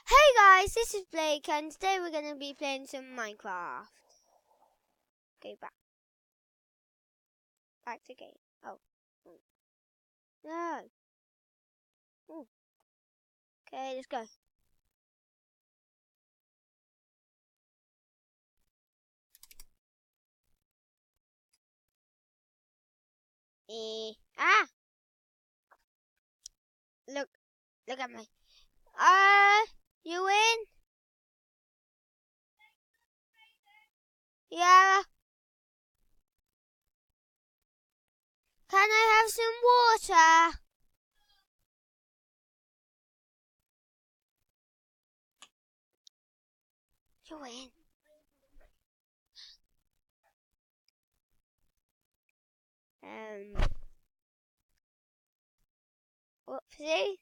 Hey guys, this is Blake and today we're going to be playing some Minecraft. Go back. Back to game. Oh. No. Ooh. Okay, let's go. Ah! Look at me. You in? Yeah. Can I have some water? You in? Whoopsie.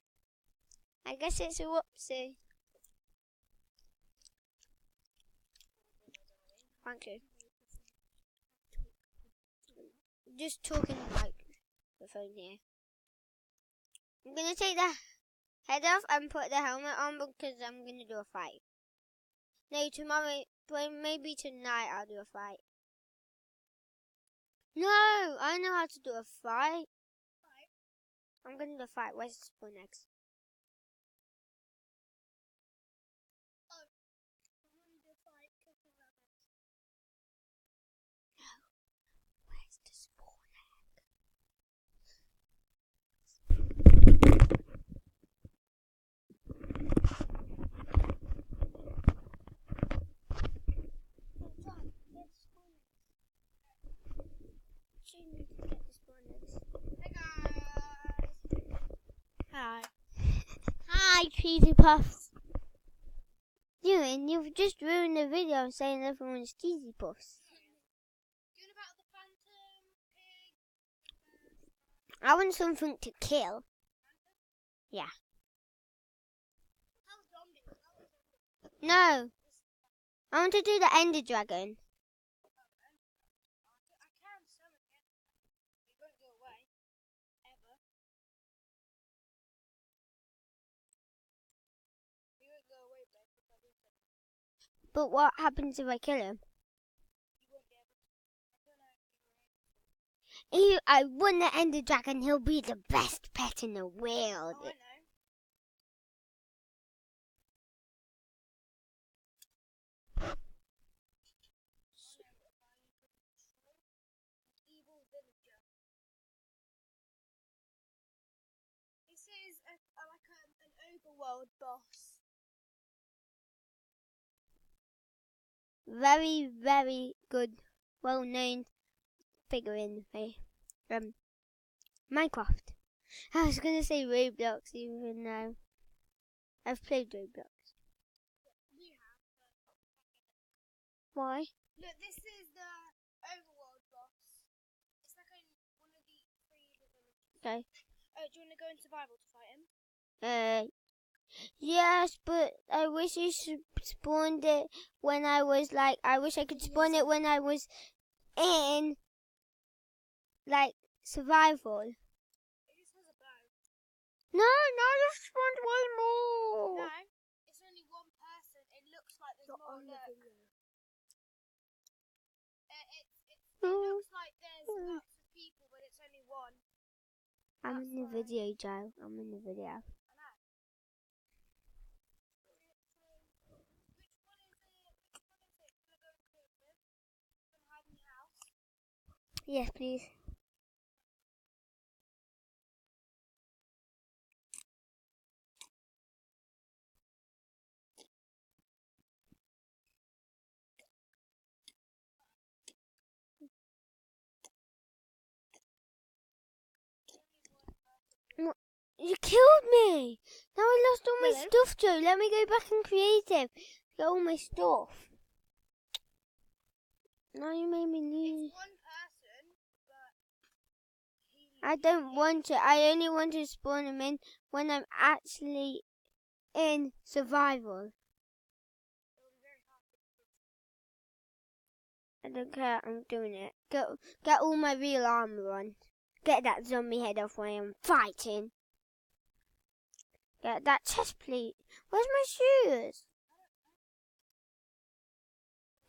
I guess it's a whoopsie. Thank you. Just talking like the phone here. I'm gonna take the head off and put the helmet on because I'm gonna do a fight. No, tomorrow, maybe tonight I'll do a fight. No, I know how to do a fight. I'm gonna do a fight. Where's the spawn eggs? Where's the spawn egg? Hey guys! Hi. Hi, Cheesy Puffs. You've just ruined the video saying everyone's Cheesy Puffs. I want something to kill. Yeah. No. I want to do the Ender Dragon. But what happens if I kill him? If I won the Ender Dragon, he'll be the best pet in the world. Oh, I know. This is an overworld boss. Very, very good, well-known figure in Minecraft. I was gonna say Roblox, even though I've played Roblox. Why? Look, this is the overworld boss. It's like one of the 3 villages. Okay. Oh, do you want to go in survival to fight him? Yes, but I wish you spawned it when I was I wish I could spawn it when I was in survival. It just has a bow. No, you spawned way more. No, it's only one person. It looks like there's more. Look. It looks like there's lots of people, but it's only one. I'm in the video, Joe. I'm in the video. Yes, please. You killed me! Now I lost all my stuff, Joe. Let me go back in creative. Get all my stuff. Now you made me lose. It's one person, but I don't want to. I only want to spawn him in when I'm actually in survival. I don't care. I'm doing it. Get all my real armor on. Get that zombie head off when I'm fighting. Get that chest plate. Where's my shoes?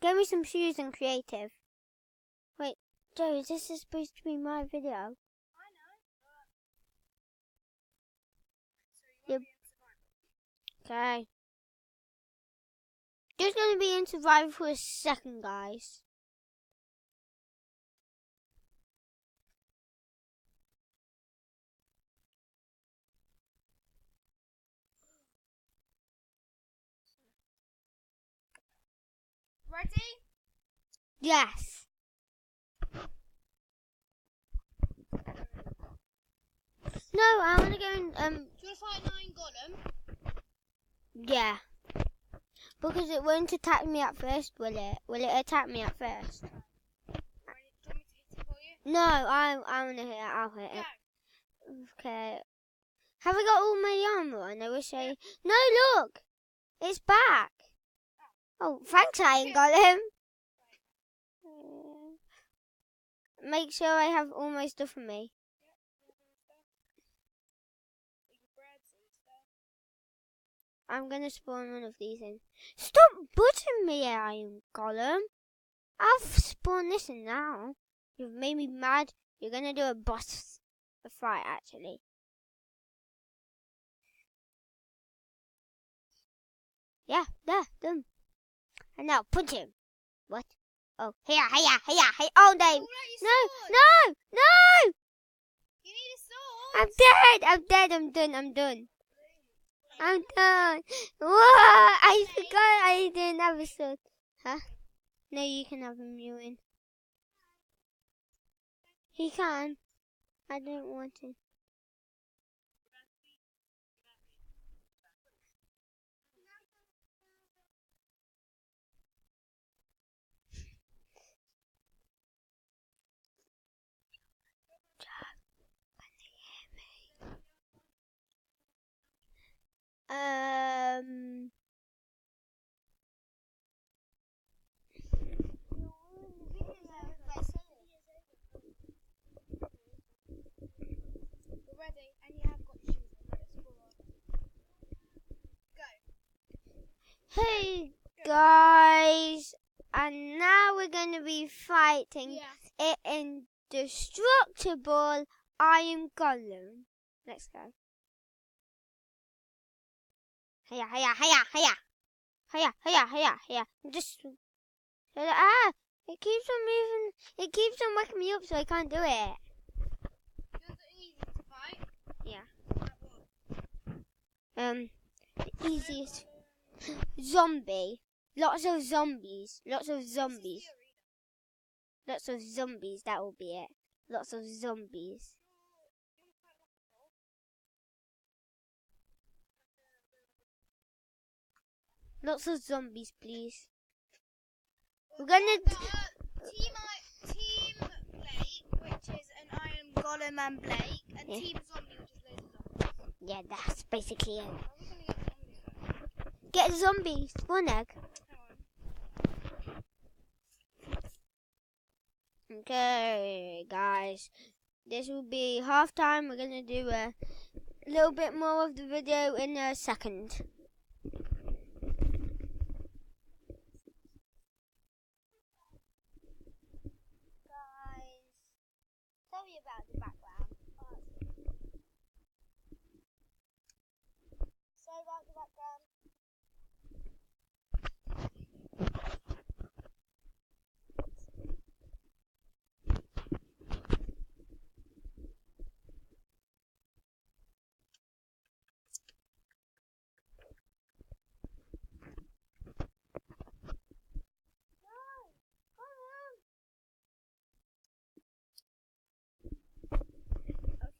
Give me some shoes and creative. Wait, Joe, this is supposed to be my video. I know. Yep. Okay. Just gonna be in survival for a second, guys. Ready? Yes. No, I wanna go and Do you want to fight an iron golem? yeah. Because it won't attack me at first, will it? Will it attack me at first? Do you want me to hit it for you? No, I wanna hit it. I'll hit it. Go. Okay. Have I got all my armor on? I wish I. No, look, it's back. Oh, thanks, Iron Golem. Make sure I have all my stuff on me. I'm gonna spawn one of these in. Stop butting me, Iron Golem. I've spawned this in now. You've made me mad. You're gonna do a boss fight, actually. Yeah, there, done. And now punch him. What? Oh, hiya. Oh, no. No. You need a sword. I'm dead. I'm done. Whoa, I forgot I didn't have a sword. Huh? No, you can have a mutant. He can. I don't want to. We're ready, and you have got the shoes on. Go. Hey guys, and now we're going to be fighting it indestructible Iron Golem. Let's go. Hiya. Just it keeps on moving. It keeps on waking me up, so I can't do it. Yours are easy to fight. Yeah. Like what? The easiest. Zombie. Lots of zombies. That will be it. Lots of zombies. Lots of zombies, please. We're gonna Team Blake, which is an Iron Golem and Blake, and Team Zombie, which is loads of zombies. Yeah, that's basically it. Are we gonna Get zombies. One egg. Okay, guys. This will be half time. We're gonna do a little bit more of the video in a second. Guys, sorry about the background. Sorry about the background.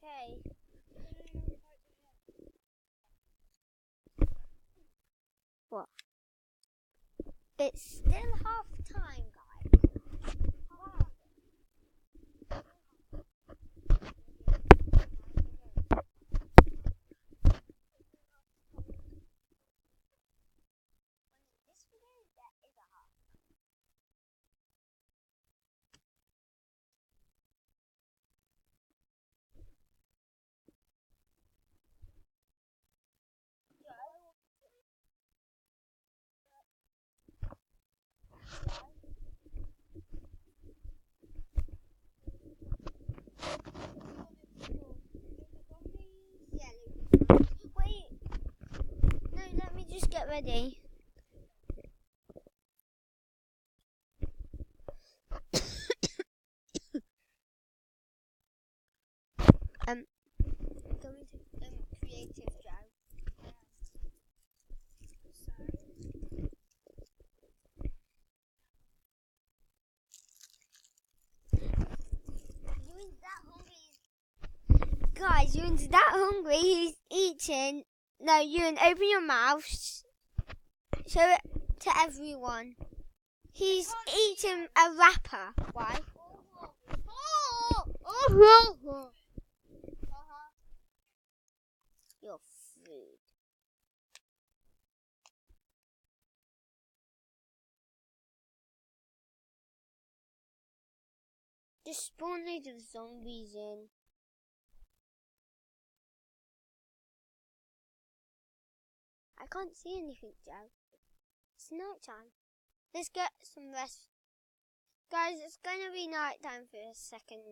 Okay. What? It's still half time, guys. Wait. No, let me just get ready. Going to creative jam. Ewan's that hungry. Guys, Ewan's that hungry. He's eating. No, Ewan, open your mouth. Show it to everyone. He's eating a wrapper. Why? Your food. Just spawn loads of zombies in. I can't see anything, Joe. It's night time. Let's get some rest. Guys, it's gonna be night time for a second.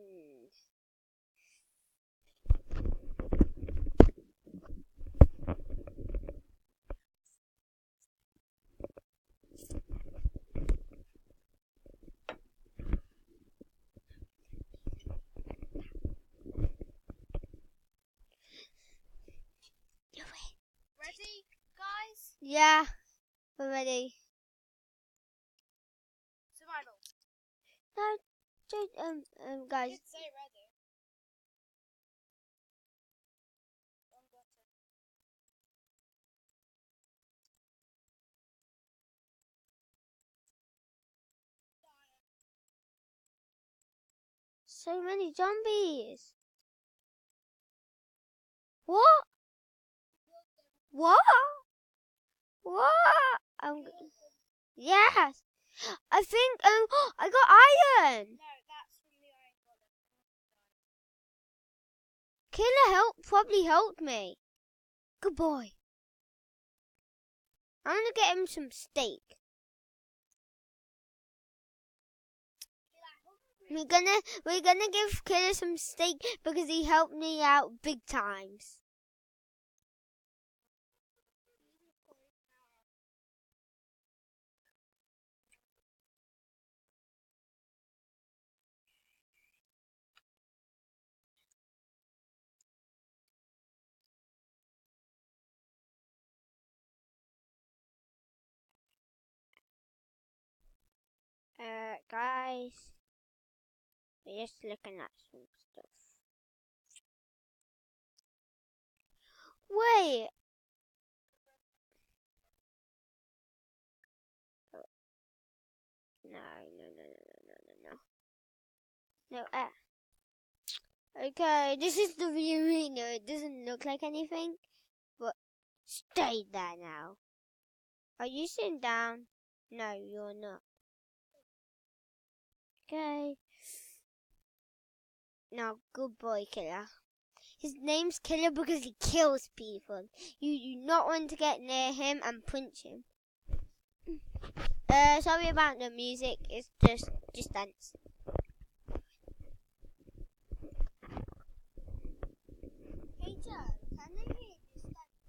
Ready, guys? Yeah, we're ready. Survival. No, guys. You did say ready. Wrong button. So many zombies. What? What? What? Yes. I think I got iron. No, that's from the iron golem. Killer probably helped me. Good boy. I'm gonna get him some steak. We're gonna give Killer some steak because he helped me out big times. Guys, we're just looking at some stuff. Wait. No. Okay, this is the arena. It doesn't look like anything, but stay there now. Are you sitting down? No, you're not. Okay. Now, good boy, Killer. His name's Killer because he kills people. You do not want to get near him and punch him. Sorry about the music. It's just dance. Hey Joe, can I hear this dance?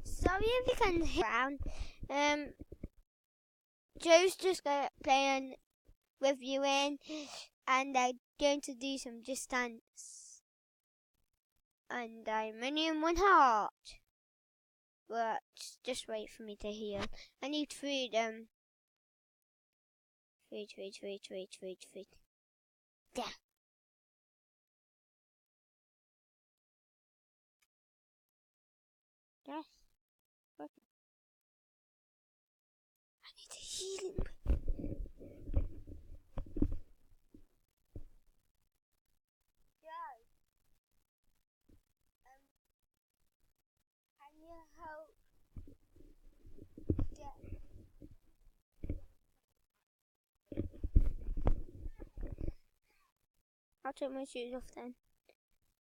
Sorry if you can hear around. Joe's just playing with you in, and they're going to do some Just Dance. And I'm only in 1 heart. But just wait for me to heal. I need food. Food. There. Yes. Okay. I need to heal him. Can you help? I'll take my shoes off then.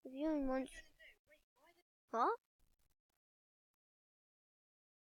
If you want. What?